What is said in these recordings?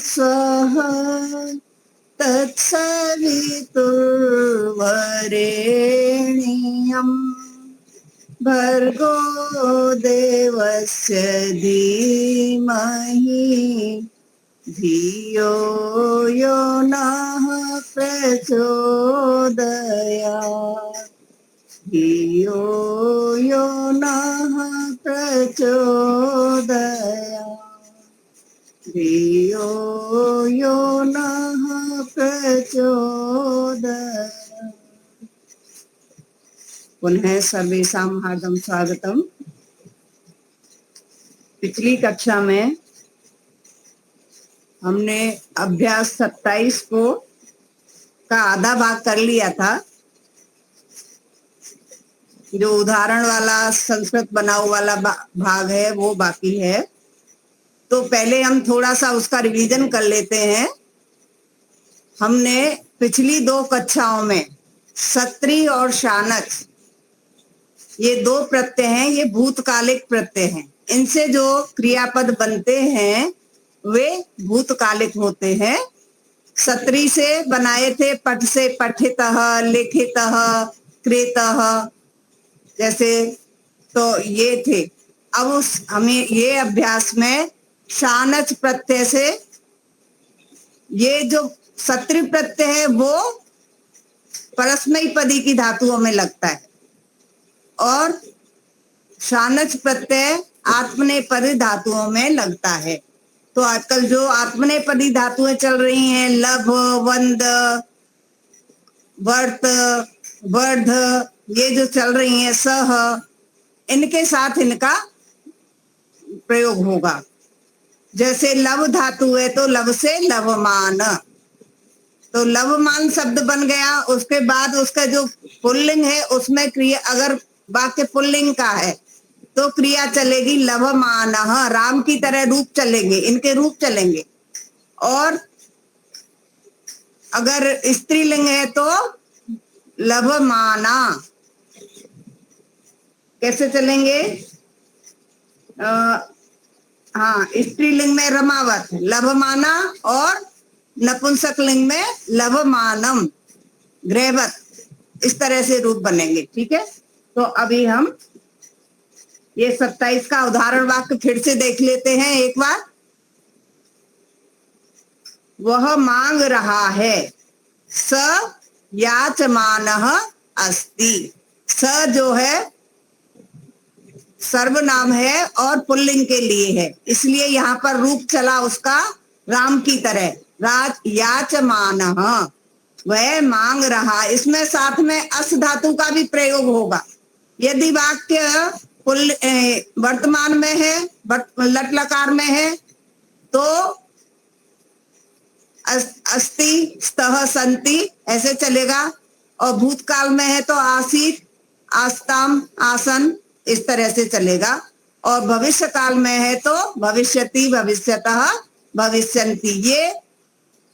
स्वः तत्सवितुर्वरेण्यं भर्गो देवस्य धीमहि धियो यो नः प्रचोदयात् धियो यो नः प्रचोदयात् धियो यो नः प्रचोदयात्। पुनः सर्वेषां हार्दं स्वागतम। पिछली कक्षा में हमने अभ्यास 27 को का आधा भाग कर लिया था। जो उदाहरण वाला संस्कृत बनाओ वाला भाग है वो बाकी है। तो पहले हम थोड़ा सा उसका रिवीजन कर लेते हैं। हमने पिछली 2 कक्षाओं में सत्री और शानच ये 2 प्रत्यय हैं, ये भूतकालिक प्रत्यय हैं। इनसे जो क्रियापद बनते हैं वे भूतकालिक होते हैं। सत्री से बनाए थे पठ से पठितः, लिखितः, कृतः जैसे, तो ये थे। अब हमें ये अभ्यास में शानच प्रत्यय से ये जो सत्री प्रत्यय है वो परस्मैपदी की धातुओं में लगता है और शानच प्रत्यय आत्मनेपदी धातुओं में लगता है। तो आजकल जो आत्मनेपदी धातुएं चल रही हैं, लभ, वंद, वर्त, वर्ध, ये जो चल रही हैं, सह, इनके साथ इनका प्रयोग होगा। जैसे लव धातु है तो लव से लवमान, तो लवमान शब्द बन गया। उसके बाद उसका जो पुल्लिंग है उसमें क्रिया, अगर वाक्य पुल्लिंग का है तो क्रिया चलेगी लवमानः, राम की तरह रूप चलेंगे, इनके रूप चलेंगे। और अगर स्त्रीलिंग है तो लवमाना, कैसे चलेंगे? हाँ, स्त्रीलिंग में रमावत, लवमाना, और नपुंसक लिंग में लवमानम, ग्रहवत, इस तरह से रूप बनेंगे। ठीक है, तो अभी हम ये 27 का उदाहरण वाक्य फिर से देख लेते हैं एक बार। वह मांग रहा है, स याचमानः अस्ति। स जो है सर्वनाम है और पुल्लिंग के लिए है, इसलिए यहाँ पर रूप चला उसका राम की तरह, राज याचमानः, वह मांग रहा। इसमें साथ में अस धातु का भी प्रयोग होगा। यदि वाक्य वर्तमान में है, लट लकार में है तो अस्ति, स्तः, संति ऐसे चलेगा। और भूतकाल में है तो आसीत, आस्ताम, आसन, इस तरह से चलेगा। और भविष्य काल में है तो भविष्यति, भविष्यतः, भविष्यन्ति, ये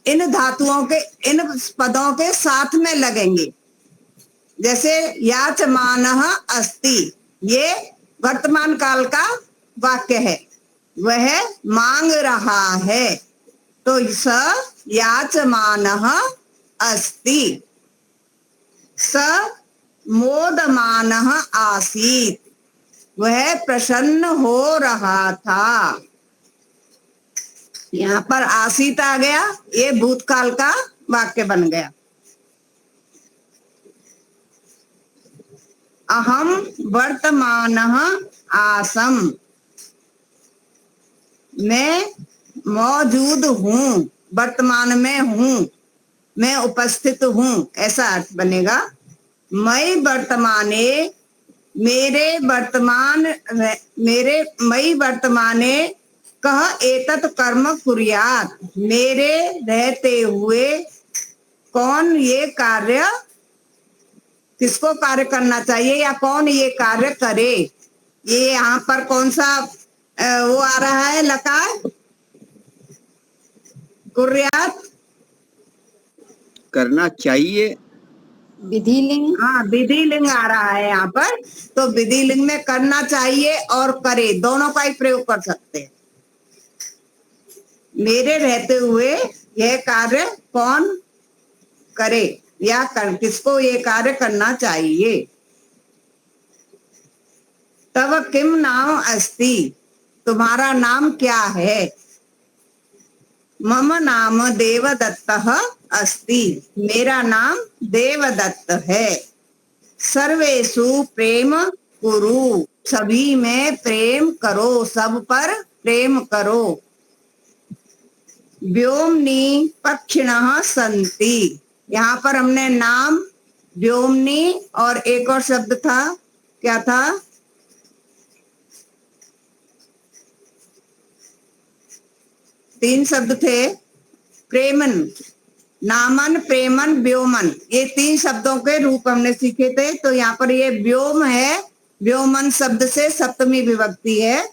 इन धातुओं के, इन पदों के साथ में लगेंगे। जैसे याचमानः अस्ति, ये वर्तमान काल का वाक्य है, वह मांग रहा है, तो स याचमानः अस्ति। स मोदमानः आसीत्, वह प्रसन्न हो रहा था। यहाँ पर आसीत आ गया, ये भूतकाल का वाक्य बन गया। अहम वर्तमानः आसम, मैं मौजूद हूँ, वर्तमान में हूँ, मैं उपस्थित हूँ, ऐसा अर्थ बनेगा। मई वर्तमाने, मेरे मई वर्तमाने कह एतत् कर्म कुर्यात्, मेरे रहते हुए कौन ये कार्य, किसको कार्य करना चाहिए या कौन ये कार्य करे। ये यहाँ पर कौन सा वो आ रहा है लकार, कुर्यात, करना चाहिए, विधिलिंग। हाँ, विधिलिंग आ रहा है यहाँ पर। तो विधिलिंग में करना चाहिए और करे दोनों का ही प्रयोग कर सकते हैं। मेरे रहते हुए यह कार्य कौन करे या किसको ये कार्य करना चाहिए। तव किम नाम अस्ति, तुम्हारा नाम क्या है। मम नाम देवदत्तः अस्ति, मेरा नाम देवदत्त है। सर्वेषु प्रेम कुरु, सभी में प्रेम करो, सब पर प्रेम करो। व्योमनी पक्षिणः सन्ति, यहाँ पर हमने नाम व्योमनी और एक और शब्द था, क्या था, तीन शब्द थे, प्रेमन, नामन, प्रेमन, व्योमन, ये तीन शब्दों के रूप हमने सीखे थे। तो यहाँ पर ये व्योम है, व्योमन शब्द से सप्तमी विभक्ति है।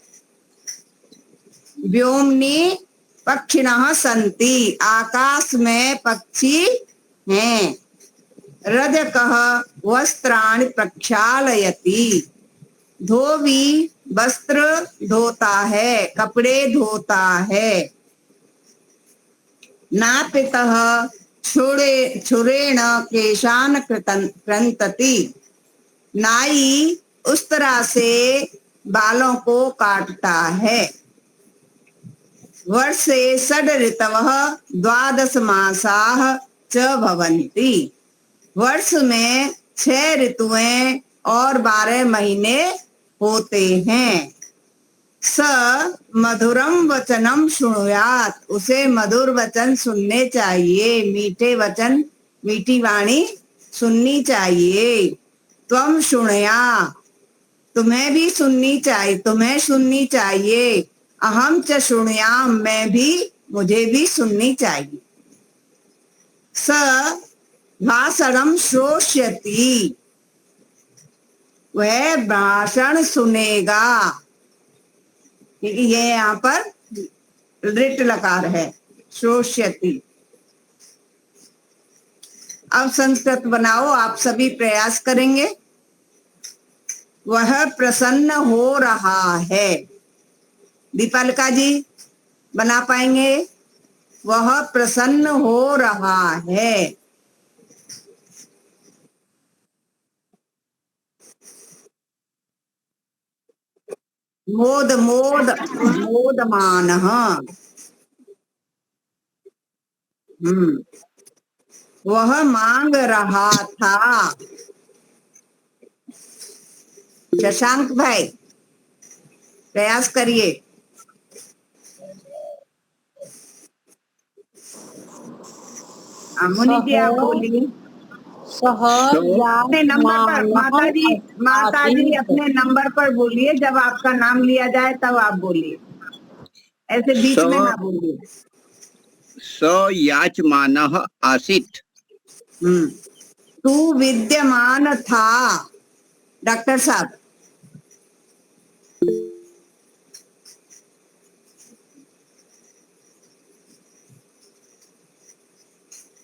व्योमनी पक्षिणः सन्ति, आकाश में पक्षी हैं। रजकः वस्त्राणि प्रक्षालयति, धोबी वस्त्र धोता है, कपड़े धोता है। नापितः छुरेण केशान कृंतति, नाई उस तरह से बालों को काटता है। वर्षे षड ऋतवः द्वादश मासाः च भवन्ति, वर्ष में 6 ऋतुएं और 12 महीने होते हैं। स मधुरम वचनम शृणुयात, उसे मधुर वचन सुनने चाहिए, मीठे वचन, मीठी वाणी सुननी चाहिए। त्वम शृणुया, तुम्हें भी सुननी चाहिए, तुम्हें सुननी चाहिए। अहम च शृणुयाम, मैं भी, मुझे भी सुननी चाहिए। स भाषणम श्रोष्यति, वह भाषण सुनेगा, क्योंकि ये यहाँ पर लिट लकार है, श्रोष्यति। अब संस्कृत बनाओ, आप सभी प्रयास करेंगे। वह प्रसन्न हो रहा है, दीपालिका जी बना पाएंगे। वह प्रसन्न हो रहा है। मोद मोद मोदमानः, वह मांग रहा था। शशांक भाई प्रयास करिए। मुनि जी आप बोलिए। अपने नंबर पर माता जी अपने नंबर पर बोलिए, जब आपका नाम लिया जाए तब आप बोलिए, ऐसे बीच में ना बोलिए। स याचमानः आसीत्, तू विद्यमान था। डॉक्टर साहब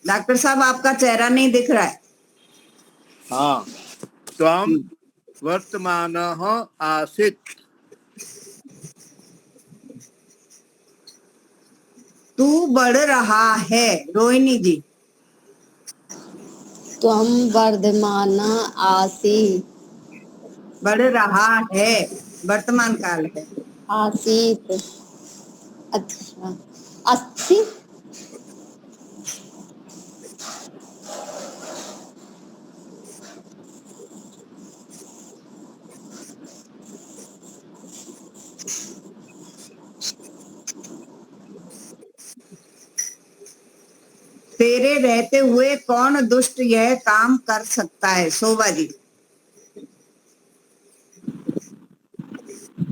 डॉक्टर साहब आपका चेहरा नहीं दिख रहा है। हाँ, त्वं वर्तमानः आसीत्, तू बढ़ रहा है। रोहिणी जी। त्वं वर्धमानः आसि, बढ़ रहा है, वर्तमान काल है। आसीत्, अच्छा, अस्ति, तेरे रहते हुए कौन दुष्ट यह काम कर सकता है। शोभा जी।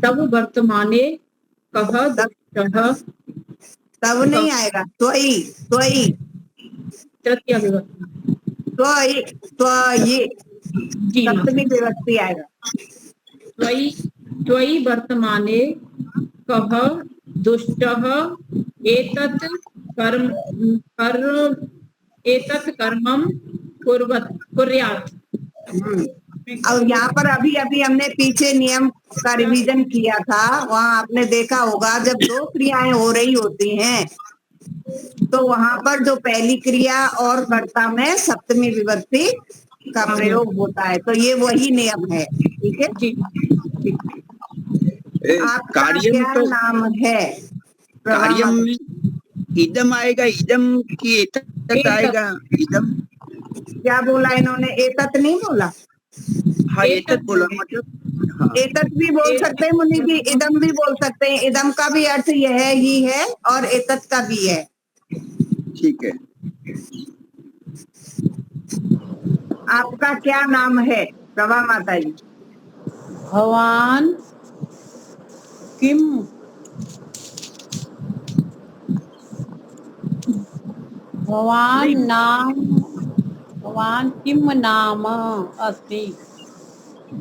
तब वर्तमाने कह दुष्टः, तब नहीं आएगा, त्वयि त्वयि तृतीय विभक्ति, त्वयि त्वयि जी सप्तमी विभक्ति आएगा। त्वयि त्वयि वर्तमाने कह दुष्टः एतत् कर्म एतत् कर्मं कुर्यात्। और यहाँ पर अभी अभी हमने पीछे नियम का रिवीजन किया था, वहाँ आपने देखा होगा जब दो क्रियाएं हो रही होती हैं तो वहां पर जो पहली क्रिया और कर्ता में सप्तमी विभक्ति का प्रयोग होता है, तो ये वही नियम है। ठीक है, जी ठीक। आपका कार्यम क्या तो नाम है? प्रभा कार्यम माता। में इदम आएगा, इदम की एतत आएगा, इदम। क्या बोला इन्होंने? एतत नहीं बोला, हाँ एतत बोला मतलब, हाँ एतत भी बोल सकते हैं मुनि जी, इदम भी बोल सकते हैं। इदम का भी अर्थ यह ही है और एतत का भी है। ठीक है। आपका क्या नाम है प्रभा माता जी? भवान किम भवान किम नाम अस्ति।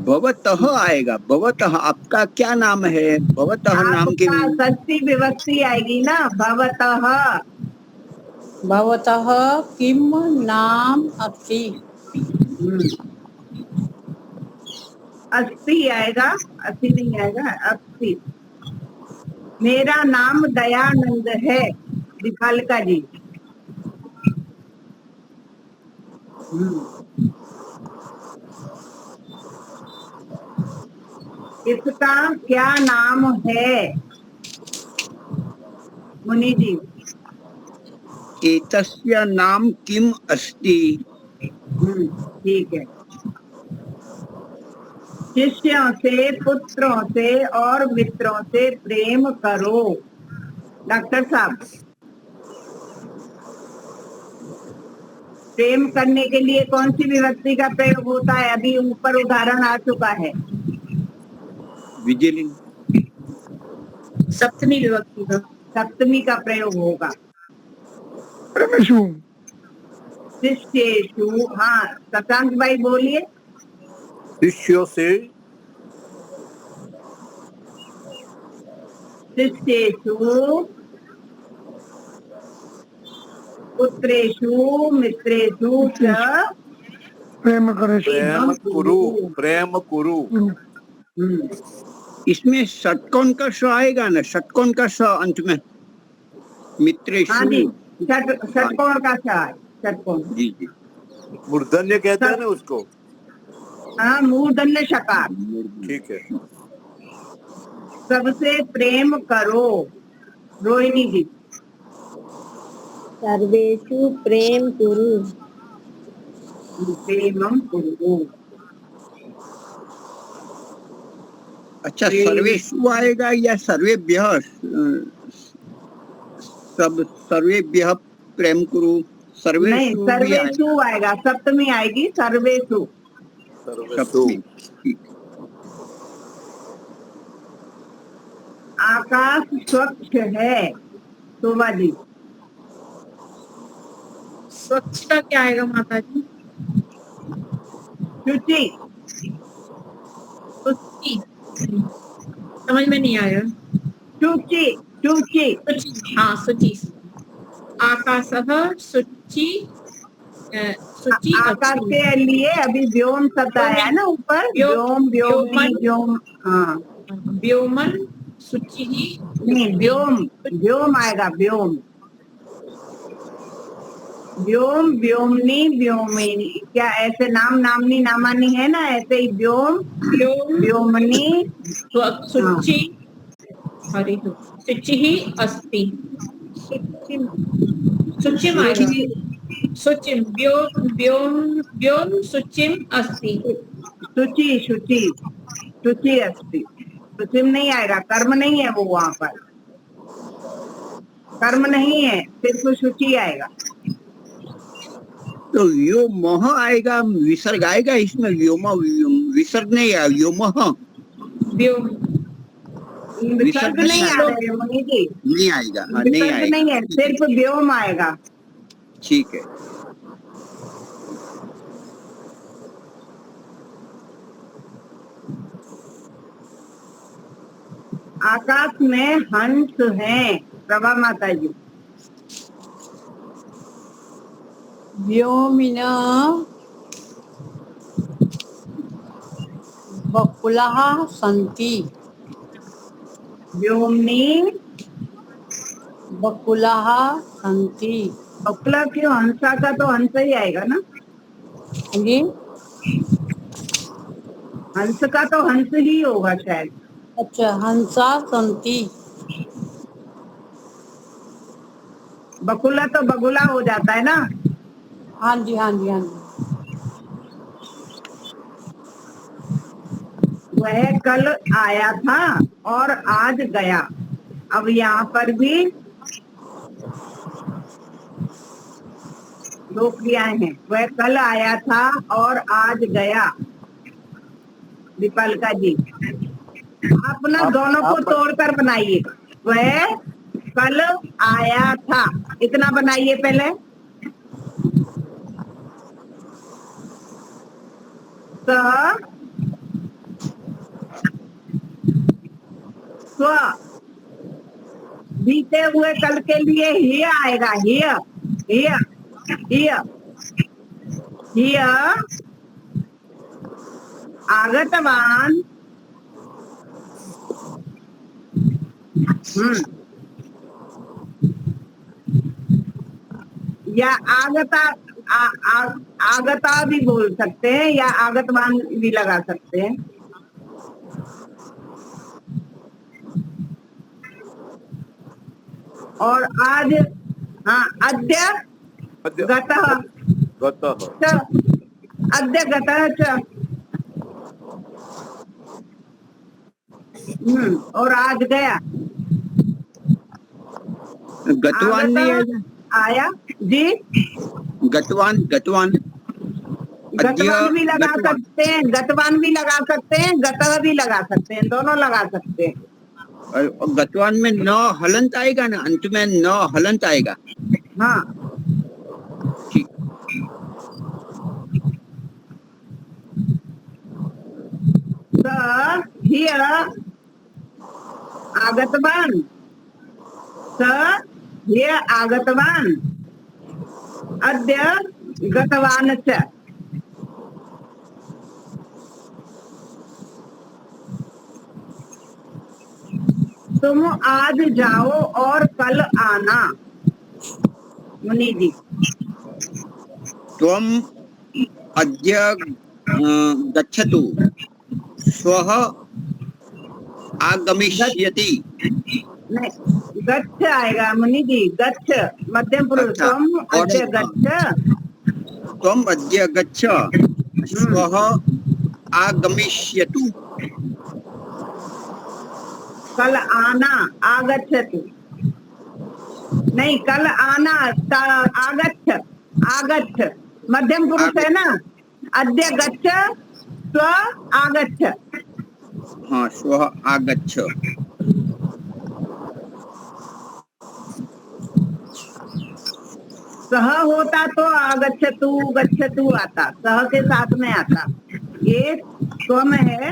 भवतः आएगा, भवतः आपका क्या नाम है? भवतः नाम के आपका षष्ठी विभक्ति आएगी ना, भवतः। भवतः किम नाम अस्ति। अस्सी आएगा, अस्सी नहीं आएगा, अस्सी। मेरा नाम दयानंद है, विफालिका जी। इसका क्या नाम है मुनि जी? एतस्य नाम किम अस्ति। ठीक है। शिष्यों से, पुत्रों से और मित्रों से प्रेम करो। डॉक्टर साहब, प्रेम करने के लिए कौन सी विभक्ति का प्रयोग होता है? अभी ऊपर उदाहरण आ चुका है। विजिलिंग, सप्तमी विभक्ति का। सप्तमी का प्रयोग होगा। शिष्येषु। हाँ शशांक भाई बोलिए। शिष्यों से, शिष्येषु, पुत्रेषु, मित्रेषु च प्रेम कुरु, प्रेम कुरु। इसमें षटकोण का स आएगा ना, षटकोण का स अंत में, मित्रेषु। हाँ जी, षटकोण का सा, षटकोण। जी जी, मूर्धन्य कहते हैं ना उसको। हाँ, मूर्धन्य षकार। ठीक है। सबसे प्रेम करो। रोहिणी जी। सर्वेषु प्रेम कुरु। प्रेमम कुरु। अच्छा, सर्वेषु आएगा या सर्वेभ्यः? सब सर्वेभ्यः प्रेम कुरु, नहीं, सर्वेषु भी आएगा। सर्वेषु आएगा, सप्तमी आएगी, सर्वेषु। सप्तमी, ठीक। आकाश स्वच्छ है। शोभा जी। स्वच्छ का क्या आएगा माता जी? शुचि। शुचि, समझ में नहीं आया। शुचि, शुचि। हाँ शुचि। आकाशः शुचि, शुचि। आकाश के लिए अभी व्योम शब्द आया है ना ऊपर। व्योम, व्योमनी, व्योम। हाँ, व्योमन शुचि ही। नहीं, व्योम, व्योम आएगा, व्योम। व्योम, व्योमनी, व्योमिनी। क्या ऐसे नाम, नामनी, नामानी है ना, ऐसे ही व्योम, व्योमनी, शुचि। हरि शुचि ही अस्ति। शुचिम आएगा। शुचिम, व्योम व्योम व्योम शुचिम अस्ति। शुचि, शुचि, शुचि अस्ति। शुचिम नहीं आएगा, कर्म नहीं है वो, वहां पर कर्म नहीं है, सिर्फ शुचि आएगा। तो व्योमः आएगा, विसर्ग आएगा इसमें। व्योम, विसर्ग नहीं आएगा, व्योमः। व्योम विसर्ग नहीं आ रहे मुनि जी, नहीं आएगा। हाँ, नहीं विसर्ग आएगा, नहीं है, सिर्फ व्योम आएगा। ठीक है। आकाश में हंस हैं। प्रभा माता जी। व्योमिना बकुलाः सन्ति व्योमनी बकुलाः सन्ति। बकुला क्यों, हंसा का तो हंस ही आएगा ना, जी हंस का तो हंस ही होगा शायद। अच्छा, हंसा सन्ति। बकुला तो बगुला हो जाता है ना। हाँ जी हाँ जी हाँ जी। वह कल आया था और आज गया। अब यहाँ पर भी दो क्रियाएं हैं। वह कल आया था और आज गया। दीपालिका जी, आप ना दोनों को तोड़कर बनाइए। वह कल आया था, इतना बनाइए पहले। स्व बीते हुए कल के लिए ही आएगा। हिय हिय हिय हिय आगतवान। या आगता आगता भी बोल सकते हैं या आगतवान भी लगा सकते हैं। और आज, हाँ, अद्य गतः च, अद्य गतः च। और आज गया। गतवान नहीं आएगा? आया जी, गतवान गतवान गतवान भी लगा सकते हैं, गतवान भी लगा सकते हैं, गतः भी लगा सकते हैं, दोनों लगा सकते हैं। और गतवान में न हलंत आएगा ना, अंत में न हलंत आएगा। हाँ, ठीक। हिय आगतवान, हिय आगतवान, अद्य गतवान च। तुम आज जाओ और कल आना। मुनि जी, त्वम अद्य गच्छतु, श्वः आगमिष्यति। नहीं, गच्छ आएगा मुनि जी, गच्छ मध्यम पुरुष। अच्छा, तुम अद्य गच्छ, त्वम अद्य गच्छ, श्वः आगमिष्यतु। कल आना, आगच्छतु। नहीं, कल आना, आगच्छ, आगच्छ मध्यम पुरुष है ना। अद्य गच्छ, स्व आगच्छ। हाँ, श्वः आगच्छ। सह होता तो आगच्छतु गच्छतु आता, सह के साथ में आता। ये स्वम है।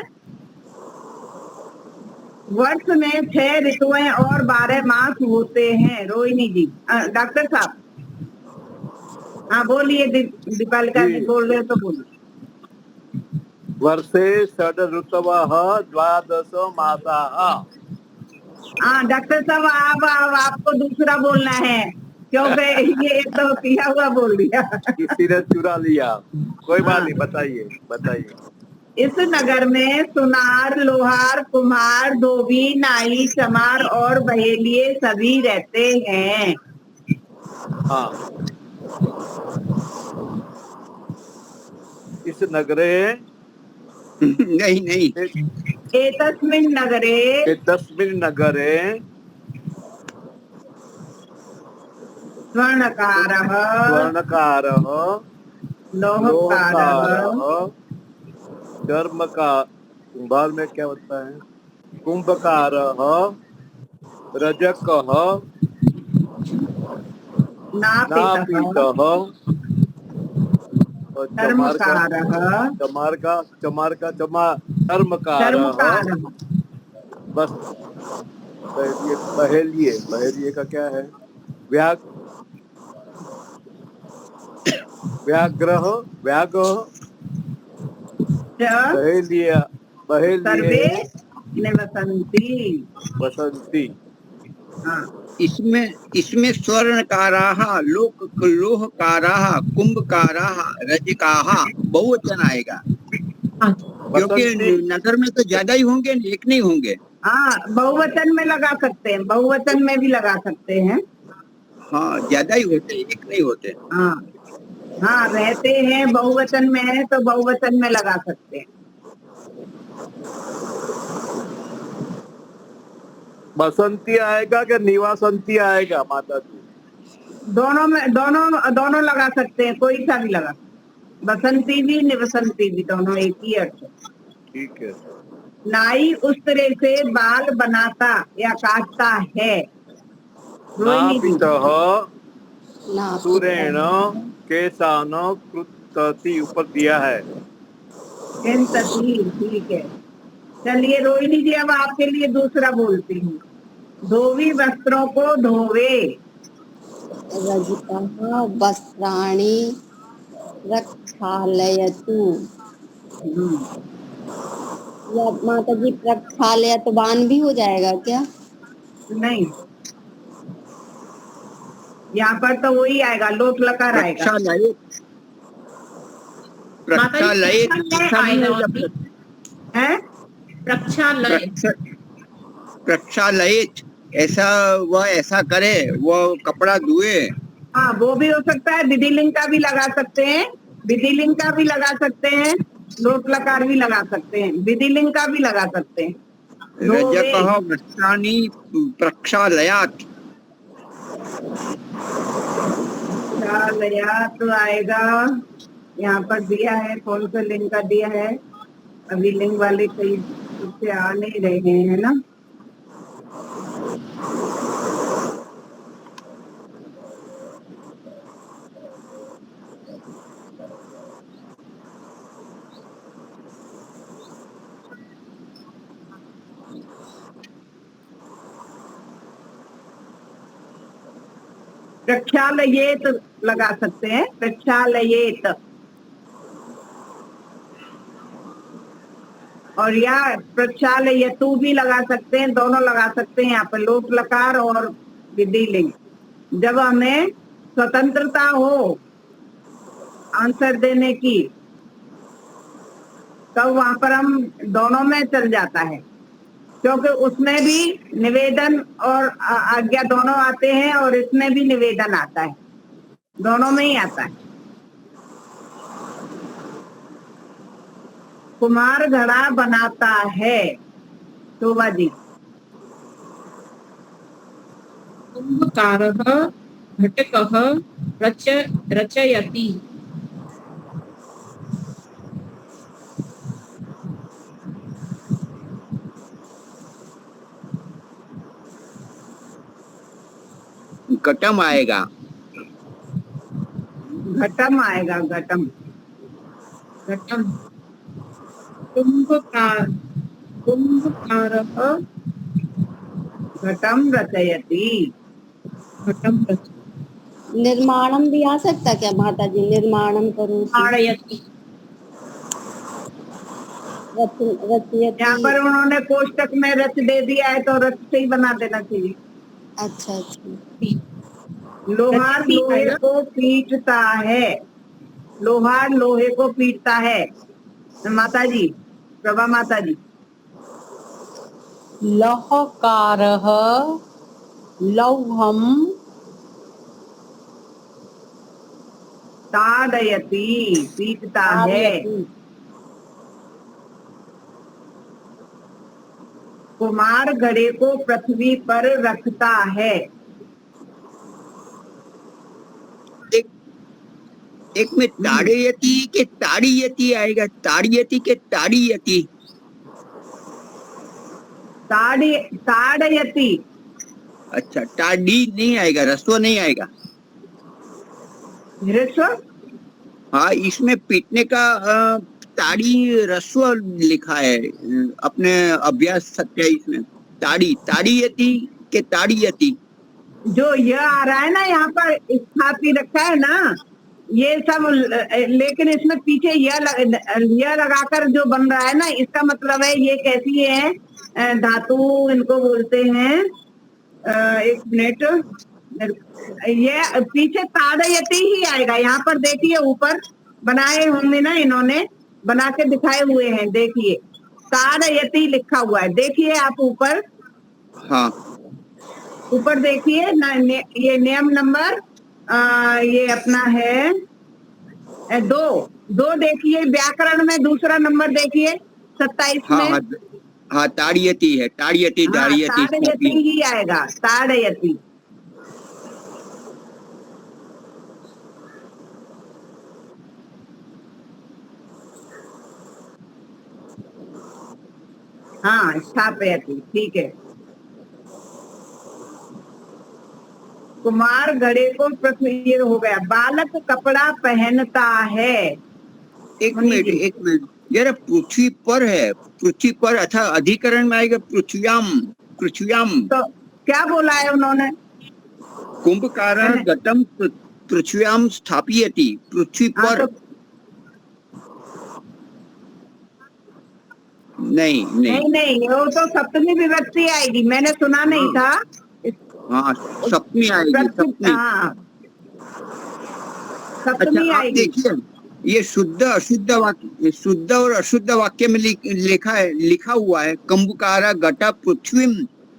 वर्ष में 6 ऋतुएं और 12 मास होते हैं। रोहिणी जी, डॉक्टर साहब, हाँ बोलिए। दीपालिका जी बोल रहे तो बोलिए। वर्षे षड ऋतवः द्वादश मासाः। हाँ डॉक्टर साहब, आपको दूसरा बोलना है क्योंकि ये तो किया हुआ बोल दिया। किसी ने चुरा लिया। कोई बात नहीं, बताइए बताइए। इस नगर में सुनार, लोहार, कुम्हार, धोबी, नाई, चमार और बहेलिए सभी रहते हैं। हाँ, इस नगरे नहीं एतस्मिन् नगरे तस्मिन् नगरे स्वर्णकारः, स्वर्णकारः, लोहकारः, कर्म का कुंभार में क्या होता है, कुंभकारः, रजकः, नापीतः, चर्मकारः। बस बहेलिए का क्या है, व्याघ्र, बहेलिया सर्वे बहेलिये निवसन्ति। वसंती। हाँ इसमें स्वर्णकाराः, लोहकाराः, कुंभकाराः, रजकाः बहुवचन आएगा, हाँ क्योंकि वसंती नगर में तो ज्यादा ही होंगे, एक नहीं होंगे। हाँ, बहुवचन में लगा सकते हैं, बहुवचन में भी लगा सकते हैं। हाँ, ज्यादा ही होते, एक नहीं होते। हाँ हाँ, रहते हैं बहुवचन में है तो बहुवचन में लगा सकते हैं। बसंती आएगा कि निवासंती आएगा माता जी? दोनों में, दोनों लगा सकते हैं, कोई सा भी लगा। बसंती भी निवसंती भी दोनों एक ही अर्थ है। ठीक है। नाई उस तरह से बाल बनाता या काटता है। रोहिणी जी, नापितः सुरेण केशान कृतति ऊपर दिया है। ठीक है। चलिए रोहिणी जी, अब आपके लिए दूसरा बोलती हूँ। धोवी वस्त्रों को धोवे। रजतः वस्त्राणि प्रक्षालयतु। या माता जी प्रक्षालयतवान भी हो जाएगा क्या? नहीं, यहाँ पर तो वही आएगा, लोट लकार आएगा। प्रक्षालय, प्रक्षालय है। प्रक्षालय, प्रक्षालय, ऐसा वह ऐसा करे, वो कपड़ा धुए। हाँ, वो भी हो सकता है। विधिलिंग का भी लगा सकते हैं, विधिलिंग का भी लगा सकते हैं, लोट लकार भी लगा सकते हैं, विधिलिंग का भी लगा सकते हैं। रजकः वस्त्राणि प्रक्षालयात्। तो आएगा, यहाँ पर दिया है, कौन सा लिंग का दिया है? अभी लिंग वाले कई उससे आ नहीं रहे हैं ना। प्रक्षालयेत लगा सकते हैं, प्रक्षालयेत। और या प्रक्षालयतु भी लगा सकते हैं, दोनों लगा सकते हैं यहाँ पर, लोट लकार और विधिलिंग। जब हमें स्वतंत्रता हो आंसर देने की, तब वहां पर हम दोनों में चल जाता है, क्योंकि उसमें भी निवेदन और आज्ञा दोनों आते हैं और इसमें भी निवेदन आता है, दोनों में ही आता है। कुम्हार घड़ा बनाता है। शोभा जी। कुंभकारः घटकः रचयति। घटम आएगा, घटम आएगा, घटम। घटम। कुंभकारः घटम रचयति। घटम निर्माणम भी आ सकता क्या माता जी? निर्माणम करूँ, रचयति। रचयति। यहाँ पर उन्होंने कोष्टक में रच दे दिया है, तो रच से ही बना देना चाहिए। अच्छा अच्छा। लोहार लोहे को पीटता है। लोहार लोहे को पीटता है। माता जी, प्रभा माता जी। लौहकारः लौहम ताड़यति, पीटता है। कुम्हार घड़े को पृथ्वी पर रखता है। एक में ताड़यति के ताड़ीयति आएगा, ताड़यति के ताड़ीयति। ताड़यति। अच्छा, टाडी नहीं आएगा, रस्व नहीं आएगा। ह्रस्व? हाँ, इसमें पीटने का ताड़ी रस्व लिखा है अपने अभ्यास 27 में। ताड़ी, ताड़ीयति के ताड़ीयति। जो यह आ रहा है ना यहाँ पर स्थापी रखा है ना, ये सब लेकिन इसमें पीछे यह लगाकर जो बन रहा है ना, इसका मतलब है ये कैसी है धातु, इनको बोलते हैं एक मिनट, ये पीछे ताड़यति ही आएगा। यहाँ पर देखिए ऊपर बनाए होंगे ना, इन्होंने बना के दिखाए हुए हैं, देखिए ताड़यति लिखा हुआ है, देखिए आप ऊपर। हाँ ऊपर देखिए ये नियम नंबर ये अपना है दो देखिए, व्याकरण में दूसरा नंबर देखिए 27 हाँ में। हाँ हाँ, ताड़यति है, ताड़यति हाँ, दाड़यति ताड़यति ही आएगा, ताड़यति। हाँ, स्थापयति, ठीक है। कुमार घड़े को पृथ्वी, ये हो गया। बालक कपड़ा पहनता है। एक मिनट जरा, पृथ्वी पर है, पृथ्वी पर अथा अधिकरण में आएगा पृथ्व्याम, पृथ्व्याम। तो क्या बोला है उन्होंने? कुंभकारः घटं पृथ्व्याम स्थापयति, पृथ्वी पर। नहीं नहीं नहीं, वो तो सप्तमी विभक्ति आएगी, मैंने सुना नहीं था। हाँ, सप्तमी आएगी, सप्तमी। हाँ, सप्तमी अच्छा, आप आएगी। देखिए ये शुद्ध अशुद्ध वाक्य, शुद्ध और अशुद्ध वाक्य में लिखा हुआ है कंबुकारा घटा पृथ्वी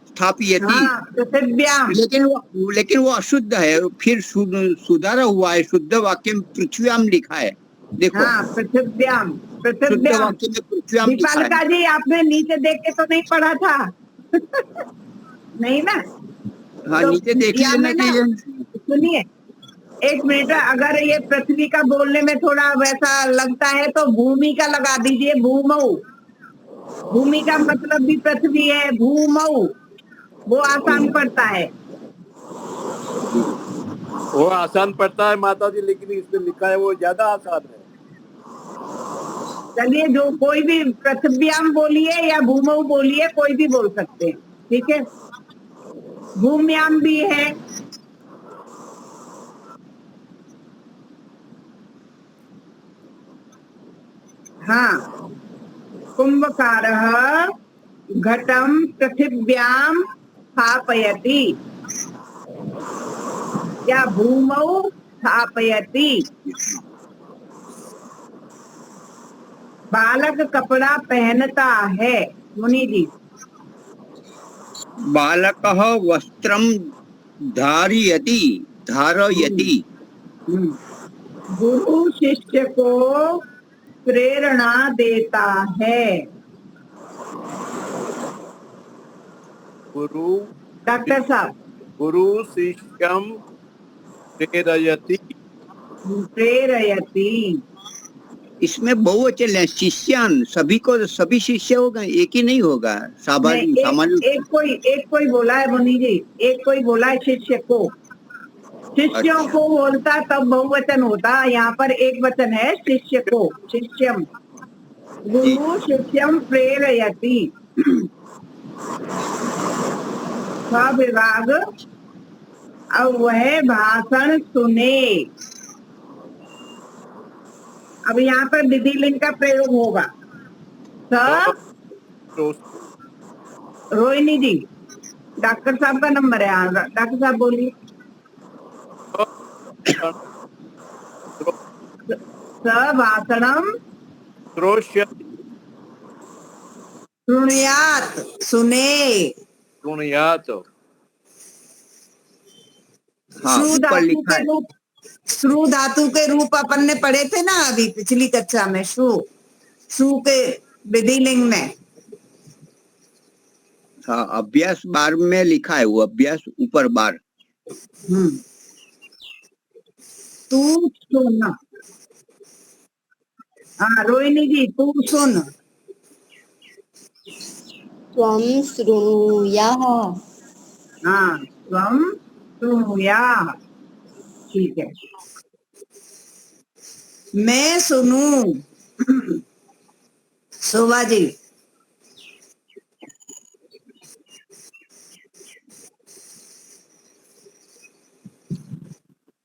स्थापयति। हाँ, पृथिव्याम। लेकिन वो अशुद्ध है, फिर सुधारा हुआ है, शुद्ध वाक्य में पृथ्व्याम लिखा है। देखो, हाँ, पृथिव्याम, शुद्ध पृथिव्याम। वाक्य में पृथ्व्याम लिखा है। दीपालिका जी, आपने नीचे देख के तो नहीं पढ़ा था? नहीं ना? हाँ, तो नीचे देखिए ना कि सुनिए एक मिनट, अगर ये पृथ्वी का बोलने में थोड़ा वैसा लगता है तो भूमि का लगा दीजिए, भूमऊ। भूमि का मतलब भी पृथ्वी है, भूमऊ, वो आसान पड़ता है। वो आसान पड़ता है माता जी, लेकिन इसमें लिखा है वो ज्यादा आसान है। चलिए, जो कोई भी पृथ्व्याम बोलिए या भूमऊ बोलिए, कोई भी बोल सकते हैं, ठीक है। भूम्याम भी है। हाँ, कुंभकारः घटं पृथिव्याम स्थापयति या भूमौ स्थापयति। बालक कपड़ा पहनता है, मुनि जी। बालकः वस्त्रं धारयति, धारयति। गुरु शिष्य को प्रेरणा देता है। गुरु डॉक्टर साहब, गुरु शिष्यम प्रेरयति। प्रेरयति, इसमें बहुवचन है, शिष्यान, सभी को, सभी शिष्य होगा, एक ही नहीं होगा। सामान्य एक कोई बोला है मुनि जी, एक कोई बोला है शिष्य को। शिष्यों को बोलता तब बहुवचन होता, यहाँ पर एक वचन है, शिष्य को, शिष्यम। गुरु शिष्यम प्रेरयति। विभाग, अब वह भाषण सुने। अब यहाँ पर विधिलिंग का प्रयोग होगा। रोहिणी जी, डॉक्टर साहब का नंबर है, डॉक्टर साहब बोलिए। भाषणम शृणुयात, सुने। शृणुयात, हाँ, ऊपर लिखा है। श्रु धातु के रूप अपन ने पढ़े थे ना अभी पिछली कक्षा में, श्रु के विधिलिंग में। हाँ, अभ्यास बार में लिखा है, वो अभ्यास ऊपर बार। तू सुन। हाँ रोहिणी जी, तू सुन। त्वं शृणुयाः। हाँ, त्वं शृणुयाः, ठीक है। मैं सुनूं। शोभा जी,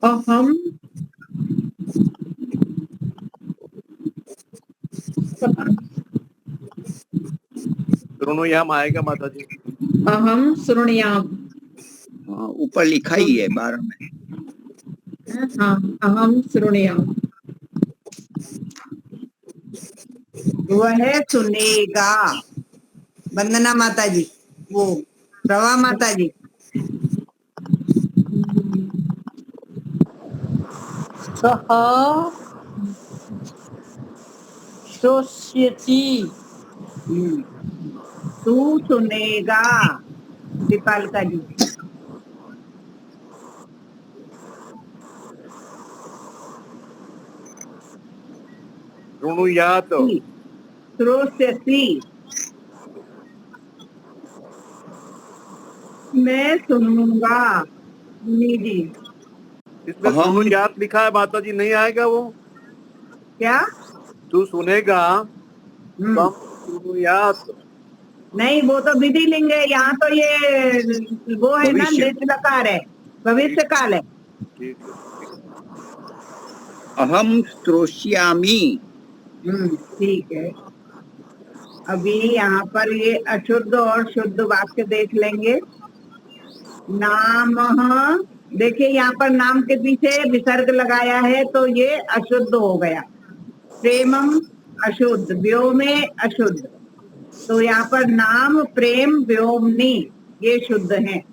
अहम शृणुयाम आएगा माता जी। अहम शृणुयाम। हाँ, ऊपर लिखा ही है 12 में। हाँ, अहम शृणुयाम। वह सुनेगा। वंदना माता जी, वो प्रभा माता जी। सह श्रोष्यति। तू सुनेगा, दीपालिका जी। शृणुयात। श्रोष्यसि, मैं सुनूंगा। मुनि जी, इसमें हम शृणुयात लिखा है माता जी, नहीं आएगा वो? क्या? तू सुनेगा हम्म, तो हम शृणुयात। नहीं, वो तो विधि लिंग है। यहाँ तो ये वो है ना, भविष्य। लिट लकार है, भविष्य काल है। ठीक है। अहम श्रोष्यामि। ठीक है। अभी यहाँ पर ये अशुद्ध और शुद्ध वाक्य देख लेंगे। नाम, देखिए यहाँ पर नाम के पीछे विसर्ग लगाया है तो ये अशुद्ध हो गया। प्रेमम अशुद्ध, व्योमे अशुद्ध, तो यहाँ पर नाम प्रेम व्योमनी ये शुद्ध है।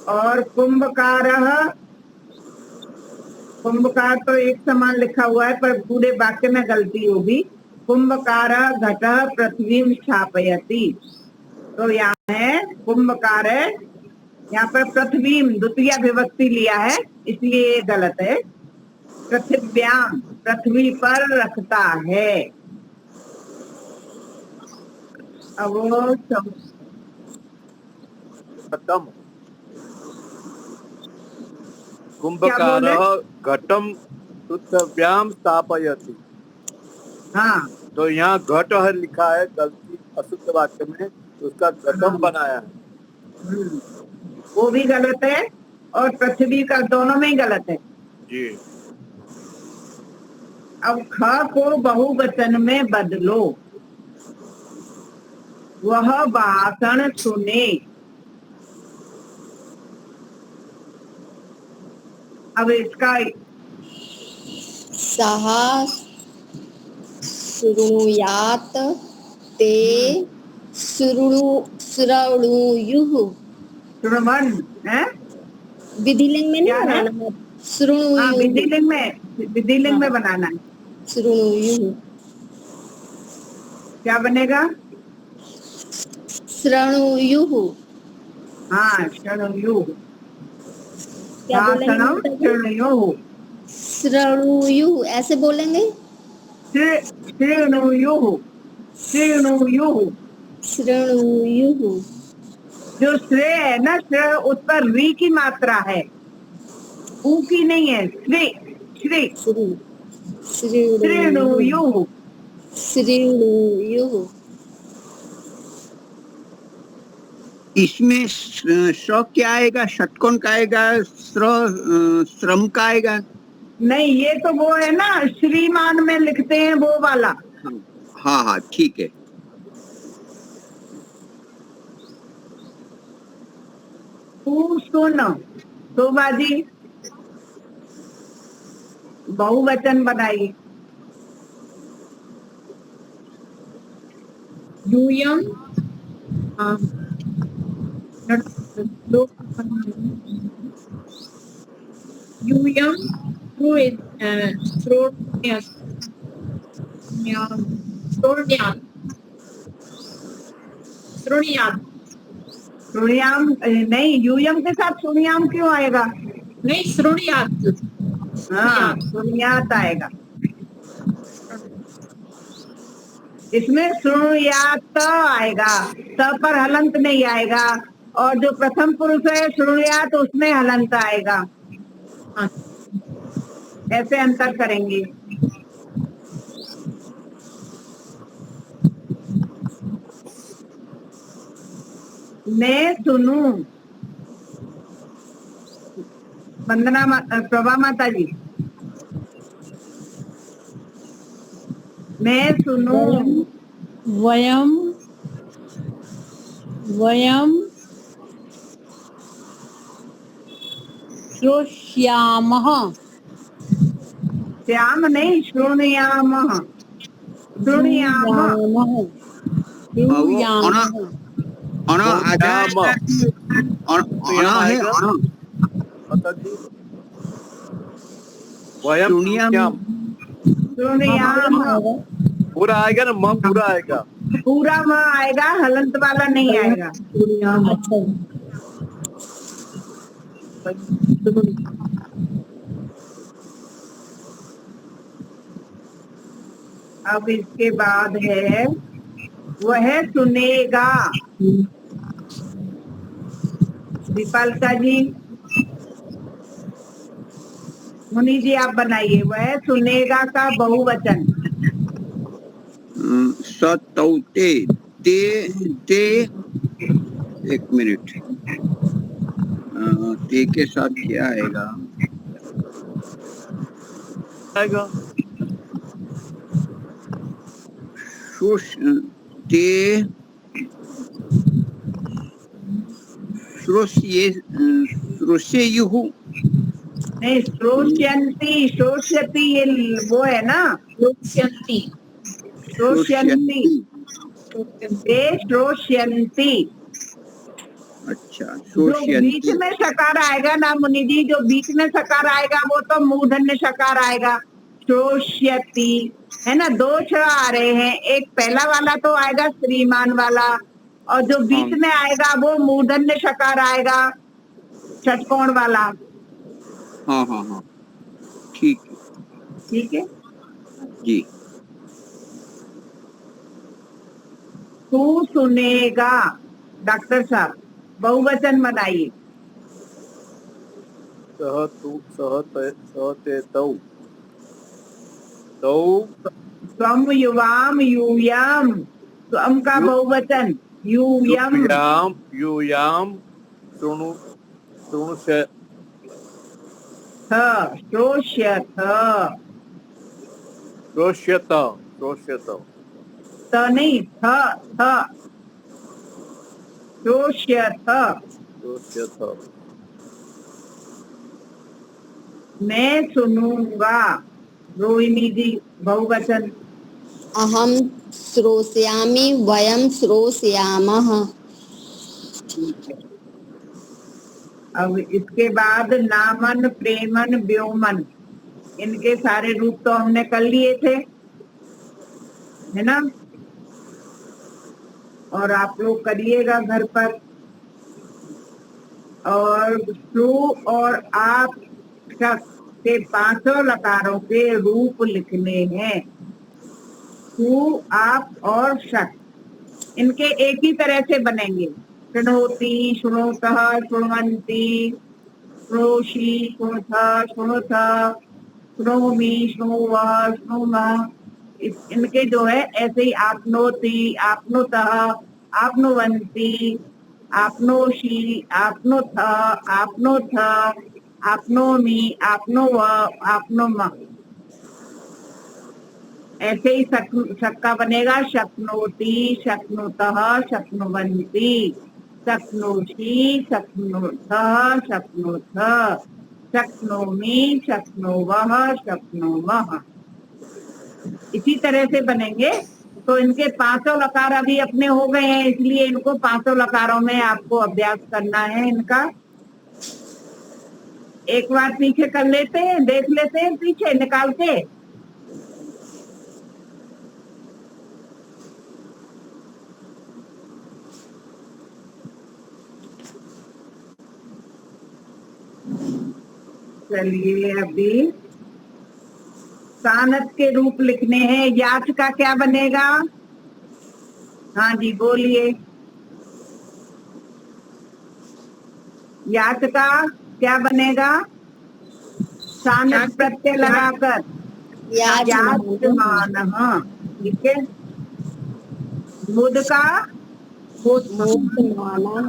और कुंभकारः, कुंभकार तो एक समान लिखा हुआ है पर पूरे वाक्य में गलती होगी। कुंभकारः घटः पृथ्वीं स्थापयति, तो यहाँ है कुंभकार है, यहाँ पर पृथ्वी द्वितीय विभक्ति लिया है इसलिए ये गलत है। पृथिव्याम, पृथ्वी पर रखता है। अब वो घटम, कुंभकारः घटम पृथिव्याम स्थापयति। हाँ, तो यहाँ घट है लिखा है गलती अशुद्ध वाक्य में, तो उसका घटम बनाया है। वो भी गलत है और पृथ्वी का दोनों में ही गलत है। जी। अब ख को बहुवचन में बदलो। वह भाषण सुने। अब इसका सः शृणुयात् ते श्रृणुयुः। श्रवण है, विधिलिंग में नहीं क्या है? बनाना है, हाँ, श्रृणुयुः। विधिलिंग में बनाना है। श्रृणुयुः, क्या बनेगा? श्रृणुयुः। हाँ, शृणुयुः। क्या बोलेंगे भाषणम माता जी? शृणुयुः। श्रृणुयुः ऐसे बोलेंगे। शृणुयुः, शृणुयुः। श्रृणुयुः। जो श्रेय है ना, श्रेय उस पर री की मात्रा है, ऊ की नहीं है। श्री, श्री, श्रृणुयुः। श्रृणुयुः। इसमें स क्या आएगा, षटकोण का आएगा, श्रम का आएगा? नहीं, ये तो वो है ना, श्रीमान में लिखते हैं वो वाला। हाँ हाँ ठीक है। तू सुन, शोभा जी बहुवचन बनाइए। यूयम यूयम श्रुणियाम नहीं, यूयम के साथ श्रुणियाम क्यों आएगा? नहीं, श्रुणियात। हाँ, श्रुणियात आएगा। इसमें श्रुणुयात आएगा, त पर हलंत नहीं आएगा। और जो प्रथम पुरुष है श्रुणुयात, उसमें हलंत आएगा। ऐसे अंतर करेंगे। मैं सुनूं, वंदना प्रभा माता जी। मैं सुनूं, वयम वयम श्रोष्यामः। श्याम नहीं, श्रोणयामः। श्रोणयामः। श्रूयामः। वो अना श्रूयामः। अना आधा श्रोण्याम। है कि अना है आएगा अना माता जी, वयम शून्यम श्रोण्याम। श्रोणयामः। पूरा आएगा ना, म पूरा आएगा। पूरा म आएगा, हलंत वाला नहीं आएगा। अच्छा। अब इसके बाद है वह सुनेगा। दीपालिका जी, मुनि जी आप बनाइए, वह सुनेगा का बहुवचन। सतौते ते ते एक मिनट ते के साथ क्या आएगा? आएगा शुष ते श्रोष्ये श्रोष्येयुः नहीं, श्रोष्यन्ति, श्रोष्यति ये वो है ना, श्रोष्यन्ति। श्रोष्यन्ति। श्रोष्यन्ति। ते श्रोष्यन्ति। अच्छा, जो बीच श्रोष्यन्ति। में सकार आएगा ना मुनि जी, जो बीच में सकार आएगा वो तो मूर्धन्य सकार आएगा। श्रोष्यति है ना, दो छ आ रहे हैं, एक पहला वाला तो आएगा श्रीमान वाला, और जो बीच में आएगा वो मूर्धन्य सकार आएगा, षटकोण वाला। हाँ हाँ हाँ, ठीक है ठीक है। जी। तू सुनेगा, डॉक्टर साहब बहुवचन बनाइए। सह तु सह ते तौ तौ स्वम युवाम यूयम, स्वम का बहुवचन यूयम। यूयाम यूयाम शृणु शृणुष्य श्रोष्यथ, श्रोष्यत श्रोष्यत त नहीं, थ श्रोष्यथ। श्रोष्यथ मैं सुनूंगा, रोहिणी जी बहुवचन। अहम श्रोष्यामि वयम श्रोष्यामः। अब इसके बाद नामन, प्रेमन, व्योमन, इनके सारे रूप तो हमने कर लिए थे, है ना, और आप लोग करिएगा घर पर। और सु और आप शक के पांचों लकारों के रूप लिखने हैं। सु, आप और शक, इनके एक ही तरह से बनेंगे। शृणोति, शृणोतः, शृण्वन्ति, शृणोषि, शृणुथ, शृणुथ, शृणोमि, शृणुवः, शृणुमः। इनके जो है ऐसे ही आपनोति, आपनुतः, आपनुवन्ति, आपनोषि, आपनुथ, आपनोथ, आपनोमि, आपनोव, आपनोमः। ऐसे ही शक्का बनेगा। शक्नोति, शक्नुतः, शक्नुवन्ति, शक्नोषि, शक्नुथ, शक्नुथ, शक्नोमि, शक्नोवः, शक्नोमः। इसी तरह से बनेंगे। तो इनके पांचों लकार अभी अपने हो गए हैं, इसलिए इनको पांचों लकारों में आपको अभ्यास करना है इनका। एक बार पीछे कर लेते हैं, देख लेते हैं पीछे निकाल के। चलिए, अभी सानत के रूप लिखने हैं। याच का क्या बनेगा? हाँ जी बोलिए। याच का क्या बनेगा? सानत प्रत्यय लगाकर याचमानः। ठीक है। बुध का बोधमानः।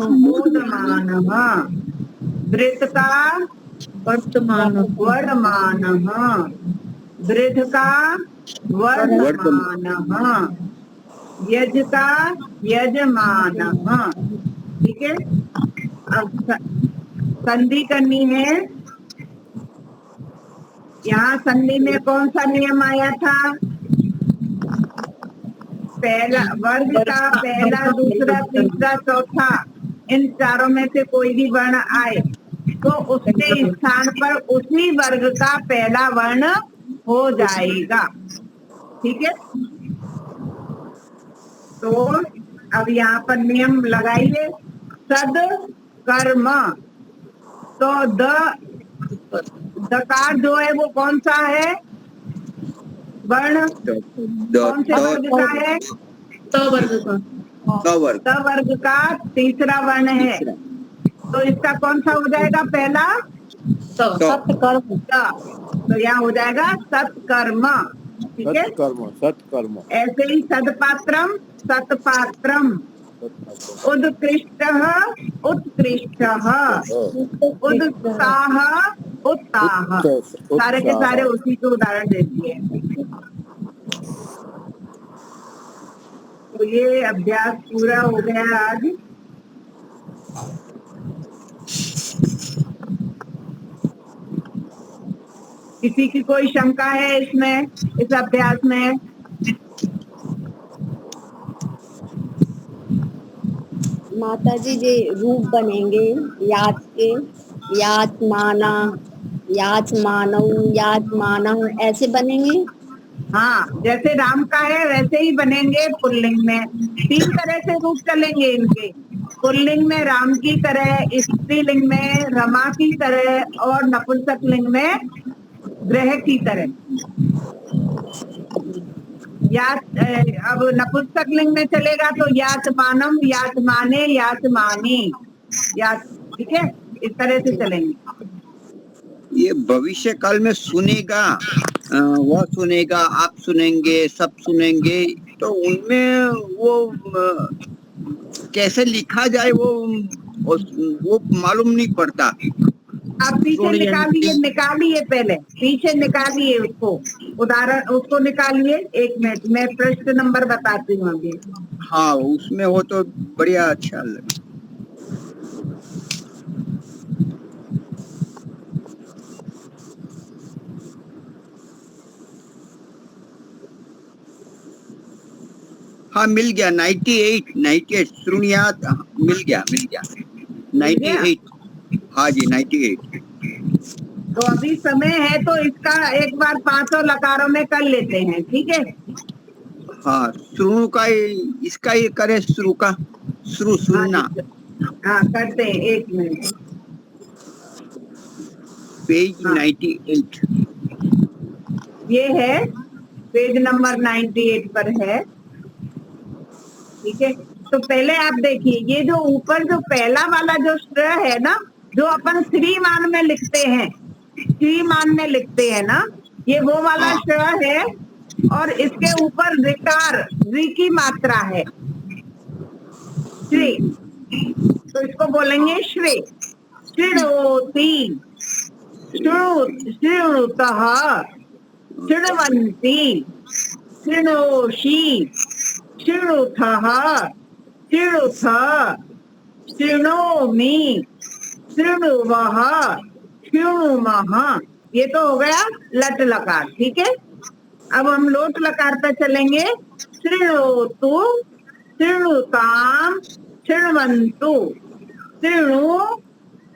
वृत का वर्तमानः। वृद्ध का वर्तमानः। यज का यजमानः। ठीक है। अब संधि करनी है। यहाँ संधि में कौन सा नियम आया था? पहला वर्ग का पहला, दूसरा, तीसरा, चौथा, इन चारों में से कोई भी वर्ण आए तो उसके स्थान पर उसी वर्ग का पहला वर्ण हो जाएगा। ठीक है। तो अब यहाँ पर नियम लगाइए। सद कर्म, तो दकार जो है वो कौन सा है वर्ण? कौन से वर्ग का है? त वर्ग का। द वर्ग का तीसरा वर्ण है। तो इसका कौन सा हो जाएगा पहला? सत्कर्म। तो यहाँ हो जाएगा सत्कर्म। ठीक है। सत्कर्म। ऐसे ही सदपात्रम, सतपात्रम, उत्कृष्ट, उत्कृष्ट, उत्साह, उत्साह, सारे के सारे उसी को उदाहरण दे दिए। तो ये अभ्यास पूरा हो गया आज। किसी की कोई शंका है इसमें, इस अभ्यास में? माता जी जे रूप बनेंगे याच के, याच माना, याच मानव, याच मानव, ऐसे बनेंगे। हाँ, जैसे राम का है वैसे ही बनेंगे। पुल्लिंग में 3 तरह से रूप चलेंगे इनके। पुल्लिंग में राम की तरह, स्त्रीलिंग में रमा की तरह और नपुंसक लिंग में ग्रह की तरह। अब नपुंसक लिंग में चलेगा तो याच मानम, याच माने, याच मानी, याच। ठीक है, इस तरह से चलेंगे। ये भविष्य काल में सुनेगा, वह सुनेगा, आप सुनेंगे, सब सुनेंगे, तो उनमें वो कैसे लिखा जाए वो मालूम नहीं पड़ता। आप पीछे निकालिए पहले पीछे निकालिए उसको, उदाहरण उसको निकालिए। 1 मिनट मैं प्रश्न नंबर बताती हूँ अभी। हाँ, उसमें हो तो बढ़िया, अच्छा लगे। हाँ, मिल गया। 98 श्रुणियात, मिल गया 98। हाँ जी, 98। तो अभी समय है तो इसका एक बार 5 लकारों में कर लेते हैं। ठीक है। हाँ, श्रुणु का इसका ये करे, श्रु का, श्रु सुनना। हाँ, करते हैं। 1 मिनट। पेज 98 ये है, पेज नंबर 98 पर है। ठीक है। तो पहले आप देखिए, ये जो ऊपर जो पहला वाला जो श्र है ना, जो अपन श्रीमान में लिखते हैं, श्रीमान में लिखते हैं ना, ये वो वाला श्र है। और इसके ऊपर ऋकार, री की मात्रा है, श्री। तो इसको बोलेंगे श्री। शृणोति, शृणुतः, शृण्वन्ति, शृणोषि, शृणुथः, शृणुथ, शृणोमि, शृणुवः, शृणुमः। ये तो हो गया लट लकार। ठीक है। अब हम लोट लकार पे चलेंगे। शृणोतु, शृणुताम, शृण्वन्तु, शृणु,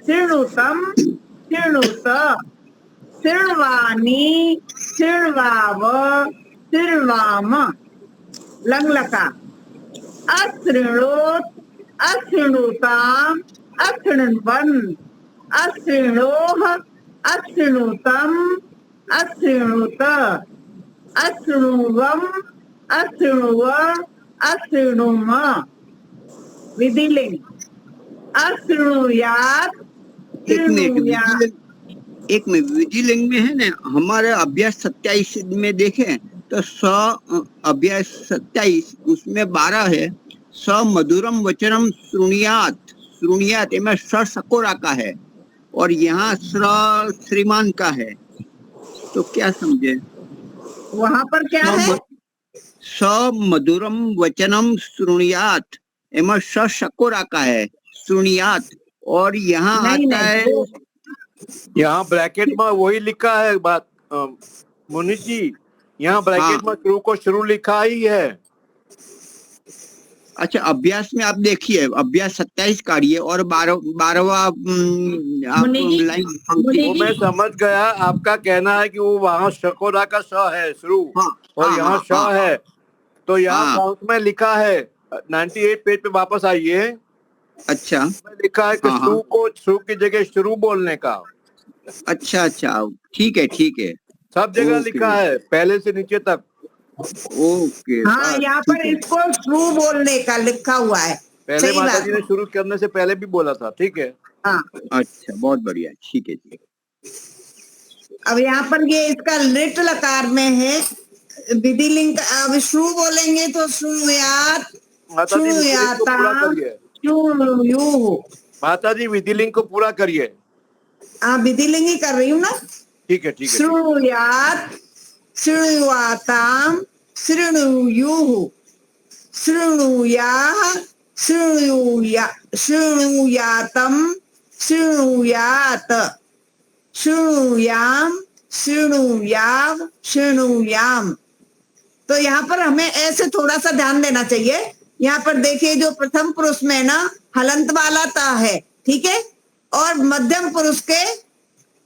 शृणुतम, शृणुत, शृण्वानि, शृण्वाव, शृण्वाम। लंग लकार। अशृणोत, अशृणुताम, अशृण्वन्, अशृणोः, अशृणुतम, अशृणुत, अशृणुवम, अशृणुव, अशृणुम। विधिलिंग। अशृणुयात्, एक में विधिलिंग में है ना, हमारे अभ्यास 27 में देखें तो अभ्यास 27 उसमें 12 है। स मधुरम वचनम श्रुणियात, श्रुणियात में स सकोरा का है और यहाँ श्रीमान का है। तो क्या समझे? वहां पर क्या है? स मधुरम वचनम श्रुणियात एम स सकोरा का है, श्रुणियात, और यहाँ नहीं आता नहीं, है वो यहाँ ब्रैकेट में वही लिखा है बात मुनीष जी, यहाँ ब्रैकेट में शुरू को शुरू लिखा ही है। अच्छा, अभ्यास में आप देखिए, अभ्यास 27 काढ़िए और 12वां आप मुनि जी, लाइन। वो मैं समझ गया, आपका कहना है कि वो वहाँ शकोरा का श है शुरू, हाँ, और हाँ, यहाँ हाँ, श हाँ, है, तो यहाँ हाँ। काउंट में लिखा है 98 पेज पे वापस आइए, अच्छा, लिखा है कि हाँ, शुरू हाँ, को शुरू की जगह शुरू बोलने का, अच्छा अच्छा, ठीक है, ठीक है, सब जगह ओके लिखा है पहले से नीचे तक। ओके, हाँ, बस यहाँ ठीक पर है। इसको शुरू बोलने का लिखा हुआ है। पहले सही माता बात जी ने है। शुरू करने से पहले भी बोला था, ठीक है। हाँ, अच्छा, बहुत बढ़िया, ठीक है जी। अब यहाँ पर ये इसका लिट लकार में है विधि लिंग। अब शुरू बोलेंगे तो श्रुयात, माता जी विधि लिंग को पूरा श्रुयाताम, करिए, श्रुयुः। माता जी विधि लिंग को पूरा करिए। हाँ, विधि लिंग ही कर रही हूँ ना। ठीक है, ठीक है, ठीक है। श्रुयात, श्रुयाताम, श्रुणुयुः, श्रुणुयाः, श्रुणुयातम, श्रुणुयात, श्रुणुयाम, श्रुणुयाव, श्रुणुयाम। तो यहाँ पर हमें ऐसे थोड़ा सा ध्यान देना चाहिए। यहाँ पर देखिए, जो प्रथम पुरुष में ना हलंत वाला ता है, ठीक है, और मध्यम पुरुष के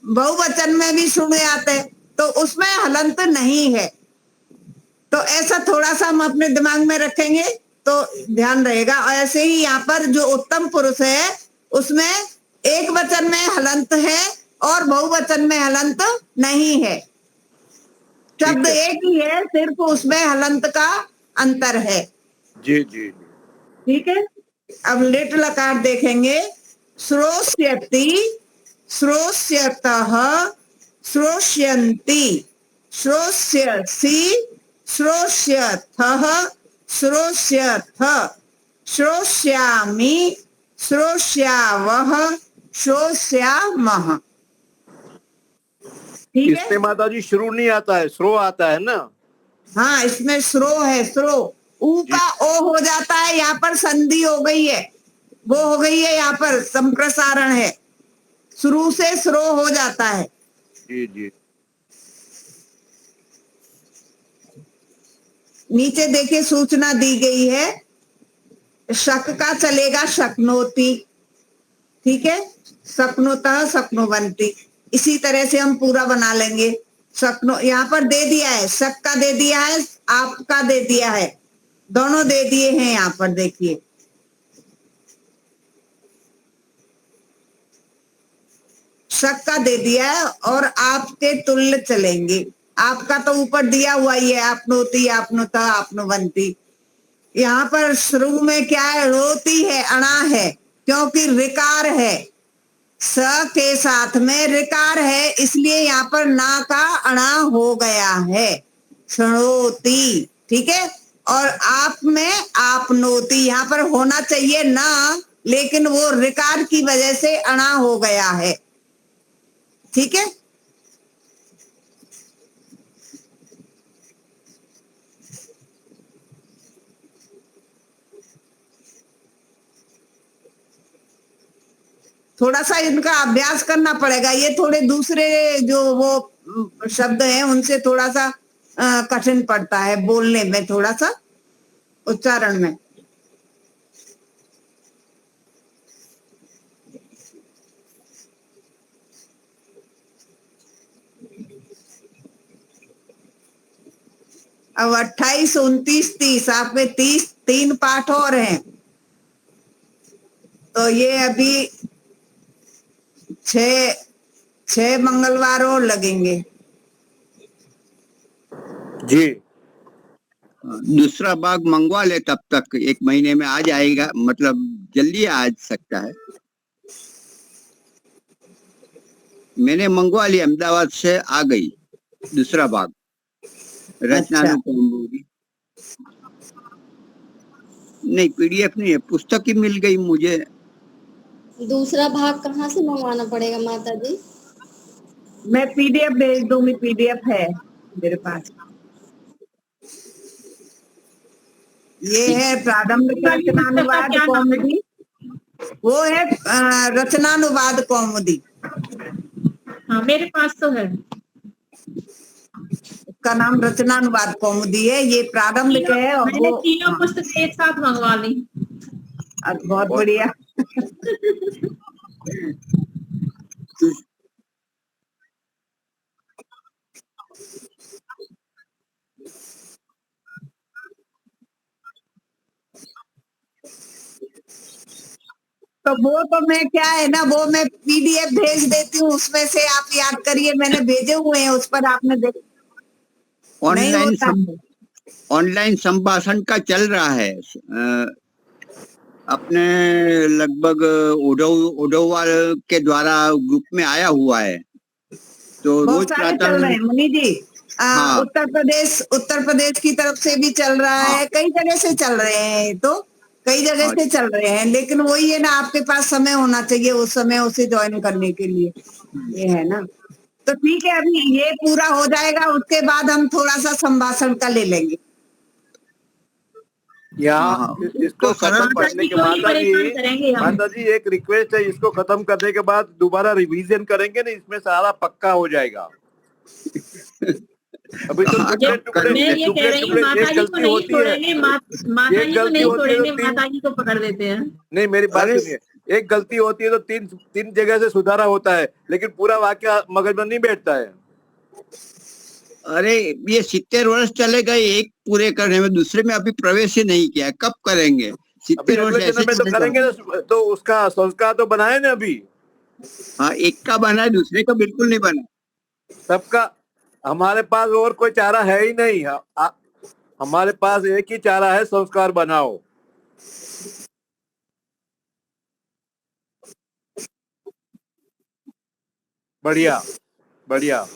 बहुवचन में भी श्रुणुयात है, तो उसमें हलंत नहीं है। तो ऐसा थोड़ा सा हम अपने दिमाग में रखेंगे तो ध्यान रहेगा। और ऐसे ही यहाँ पर जो उत्तम पुरुष है उसमें एक वचन में हलंत है और बहुवचन में हलंत नहीं है। शब्द एक ही है, सिर्फ उसमें हलंत का अंतर है। जी जी, ठीक है। अब लिट लकार देखेंगे। श्रोष्यति, श्रोष्यतः, श्रोष्यन्ति, श्रोष्यसि, श्रोष्यथः, श्रोष्यथ, श्रोष्यामि, श्रोष्यावः, श्रोष्यामः। ठीक है। इसमें माता जी शुरू नहीं आता है, श्रो आता है ना। हाँ, इसमें श्रो है, श्रो। ऊ का ओ हो जाता है, यहाँ पर संधि हो गई है, वो हो गई है, यहाँ पर संप्रसारण है, शुरू से श्रो हो जाता है। जी जी, नीचे देखिए सूचना दी गई है, शक का चलेगा शक्नोति, ठीक है, शक्नोतः, शक्नोवन्ति। इसी तरह से हम पूरा बना लेंगे। शक्नो यहाँ पर दे दिया है, शक का दे दिया है, आपका दे दिया है, दोनों दे दिए हैं। यहाँ पर देखिए, शक का दे दिया है और आपके तुल्य चलेंगे। आपका तो ऊपर दिया हुआ ही है, आपनोति, आपनोता, आपनोवन्ति। यहाँ पर शुरू में क्या है, रोती है, अणा है, क्योंकि रिकार है, स के साथ में रिकार है, इसलिए यहाँ पर ना का अणा हो गया है, शृणोति। ठीक है। और आप में आपनोति, यहाँ पर होना चाहिए ना, लेकिन वो रिकार की वजह से अणा हो गया है। ठीक है। थोड़ा सा इनका अभ्यास करना पड़ेगा। ये थोड़े दूसरे जो वो शब्द हैं उनसे थोड़ा सा कठिन पड़ता है बोलने में, थोड़ा सा उच्चारण में। अब 28, 29, 30 आपके 3 पाठ और हैं, तो ये अभी 6 मंगलवार और लगेंगे। जी, दूसरा भाग मंगवा ले, तब तक 1 महीने में आ जाएगा, मतलब जल्दी आ सकता है। मैंने मंगवा लिया, अहमदाबाद से आ गई दूसरा भाग, रचना अनुपम। नहीं, पीडीएफ नहीं है, पुस्तक ही मिल गई मुझे। दूसरा भाग कहाँ से मंगवाना पड़ेगा माता जी? मैं पीडीएफ भेज दूंगी, पीडीएफ है मेरे पास। ये है प्रारंभ क्या रचनानुवाद नाम है? कौमुदी। वो है रचनानुवाद कौमुदी। हाँ मेरे पास तो है। उसका नाम रचनानुवाद कौमुदी है, ये प्रारंभिक है और मैंने वो तीनों पुस्तकें एक साथ मंगवा ली। बहुत बढ़िया। तो वो तो मैं क्या है ना, वो मैं पीडीएफ भेज देती हूँ, उसमें से आप याद करिए, मैंने भेजे हुए हैं, उस पर आपने देख नहीं ऑनलाइन होता है। ऑनलाइन संभाषण का चल रहा है। अपने लगभग ओडोवाल के द्वारा ग्रुप में आया हुआ है, तो रोज बहुत सारे चल रहे हैं मुनि जी। हाँ उत्तर प्रदेश की तरफ से भी चल रहा हाँ है, कई जगह से चल रहे हैं, तो कई जगह हाँ से चल रहे हैं, लेकिन वही है ना, आपके पास समय होना चाहिए उस समय उसे ज्वाइन करने के लिए, ये है ना। तो ठीक है, अभी ये पूरा हो जाएगा, उसके बाद हम थोड़ा सा संभाषण का ले लेंगे। यहाँ हाँ इसको तो खत्म सरल करने के क्यों ही परेशान करेंगे हम। माता जी एक रिक्वेस्ट है, इसको खत्म करने के बाद दोबारा रिवीजन करेंगे ना, इसमें सारा पक्का हो जाएगा। अभी तो हाँ, टुकड़े तो टुकड़े मैं ये कह रही हूँ टुकड़े माता एक जी को गलती नहीं होती है, छोड़ेंगे, माता एक जी को गलती नहीं होती है तो छोड़ेंगे, तीन, माता जी को पकड़ देते हैं। नहीं मेरी बात अरे सुनिए, एक गलती होती है तो तीन तीन जगह से सुधारा होता है, लेकिन पूरा वाक्य मगज में नहीं बैठता है। अरे ये 70 वर्ष चले गए एक पूरे करने में, दूसरे में अभी प्रवेश ही नहीं किया, कब करेंगे? अभी 70 वर्ष अगले ऐसे जन्म में तो चले करेंगे जाए। ना, तो उसका संस्कार तो बनाए ना अभी। हाँ, एक का बना है, दूसरे का बिल्कुल नहीं बना। सबका, हमारे पास और कोई चारा है ही नहीं। हमारे पास एक ही चारा है, संस्कार बनाओ। बढ़िया बढ़िया।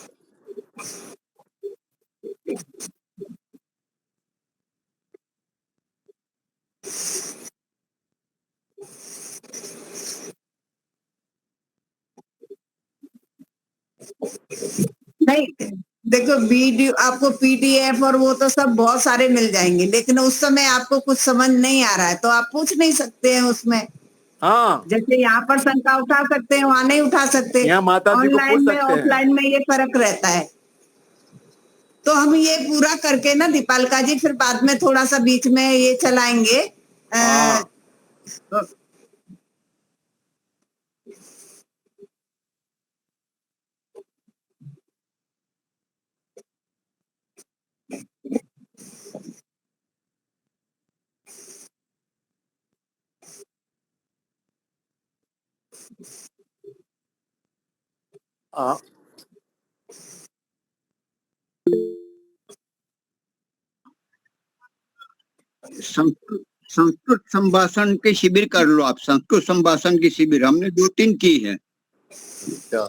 नहीं, देखो वीडियो आपको पीडीएफ और वो तो सब बहुत सारे मिल जाएंगे, लेकिन उस समय आपको कुछ समझ नहीं आ रहा है तो आप पूछ नहीं सकते हैं उसमें। हाँ, जैसे यहाँ पर शंका उठा सकते हैं, वहां नहीं उठा सकते। यहाँ माता जी को पूछ ऑनलाइन में सकते हैं। ऑफलाइन में ये फर्क रहता है। तो हम ये पूरा करके ना दीपालिका जी, फिर बाद में थोड़ा सा बीच में ये चलाएंगे। हाँ हाँ संस्कृत संभाषण के शिविर कर लो आप, संस्कृत संभाषण की शिविर हमने 2-3 की है। अच्छा।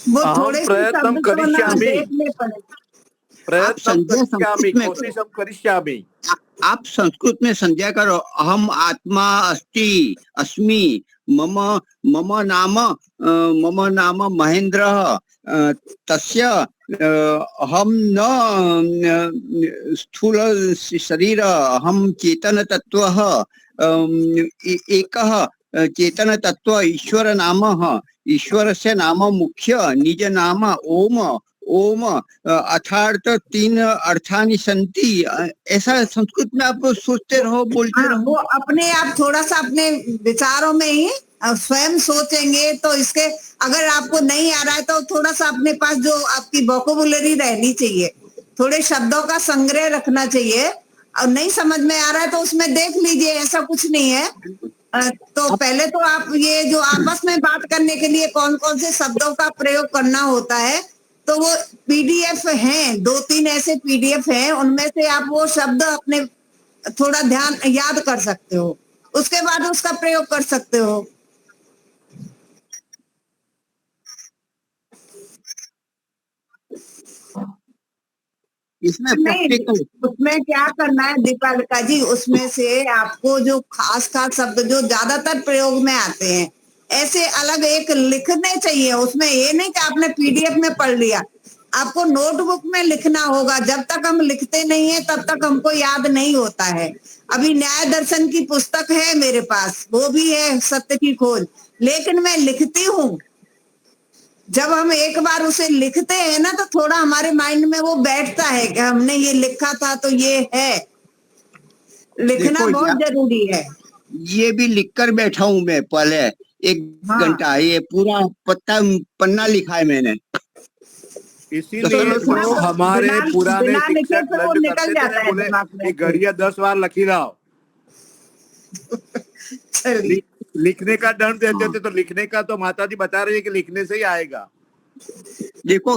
वो अहम थोड़े से प्रयत्नं शब्द तो ना करिष्यामि, देखने पड़े। आप संध्या करिष्यामि, संस्कृत में कोशिशं करिष्यामि। आप संस्कृत में संध्या करो। अहम आत्मा अस्ति अस्मि, मम मम नाम महेंद्र, तस्य अहम न स्थूल शरीर, अहम चेतन तत्व, एकः चेतन तत्व ईश्वर नाम, ईश्वर से नाम मुख्य, निज नाम ओम, ओम अर्थात 3 अर्थानि सन्ति। ऐसा संस्कृत में आप सोचते रहो, बोलते हाँ, वो रहो। अपने आप थोड़ा सा अपने विचारों में ही स्वयं सोचेंगे तो इसके, अगर आपको नहीं आ रहा है तो थोड़ा सा अपने पास जो आपकी वोकेबुलरी रहनी चाहिए, थोड़े शब्दों का संग्रह रखना चाहिए। और नहीं समझ में आ रहा है तो उसमें देख लीजिए, ऐसा कुछ नहीं है। तो पहले तो आप ये जो आपस में बात करने के लिए कौन कौन से शब्दों का प्रयोग करना होता है, तो वो पीडीएफ हैं, 2-3 ऐसे पीडीएफ हैं, उनमें से आप वो शब्द अपने थोड़ा ध्यान याद कर सकते हो, उसके बाद उसका प्रयोग कर सकते हो। इसमें नहीं, प्रैक्टिकल उसमें क्या करना है दीपालिका जी, उसमें से आपको जो खास खास शब्द जो ज्यादातर प्रयोग में आते हैं, ऐसे अलग एक लिखने चाहिए। उसमें ये नहीं कि आपने पीडीएफ में पढ़ लिया, आपको नोटबुक में लिखना होगा। जब तक हम लिखते नहीं है तब तक हमको याद नहीं होता है। अभी न्याय दर्शन की पुस्तक है मेरे पास, वो भी है सत्य की खोज, लेकिन मैं लिखती हूँ। जब हम एक बार उसे लिखते हैं ना तो थोड़ा हमारे माइंड में वो बैठता है कि हमने ये लिखा था तो ये है। लिखना देखो बहुत जरूरी है। ये भी लिख कर बैठा हूँ मैं, पहले 1 हाँ। घंटा ये पूरा पन्ना लिखा है मैंने। इसीलिए लिखना तो तो हमारे पुराने बिना लिखे शिक्षक तो वो दंड निकल करते थे जाता ना, है बोले दिमाग कि में। घड़िया 10 बार लखी रहो। चलिए, लिखने का दंड देते थे, तो लिखने का तो माता जी बता रही है कि लिखने से ही आएगा। देखो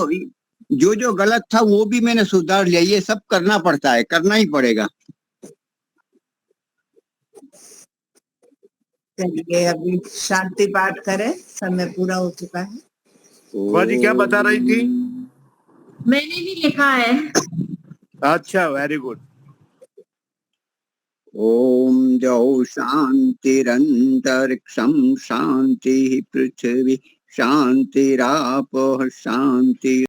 जो जो गलत था वो भी मैंने सुधार लिया। ये सब करना पड़ता है, करना ही पड़ेगा। चलिए अभी शांति पाठ करें, समय पूरा हो चुका है। बुआ जी क्या बता रही थी? मैंने भी लिखा है। अच्छा, वेरी गुड। ओम जौ शांतिरंतरिक्षं शांति पृथ्वी शांतिरापः शांति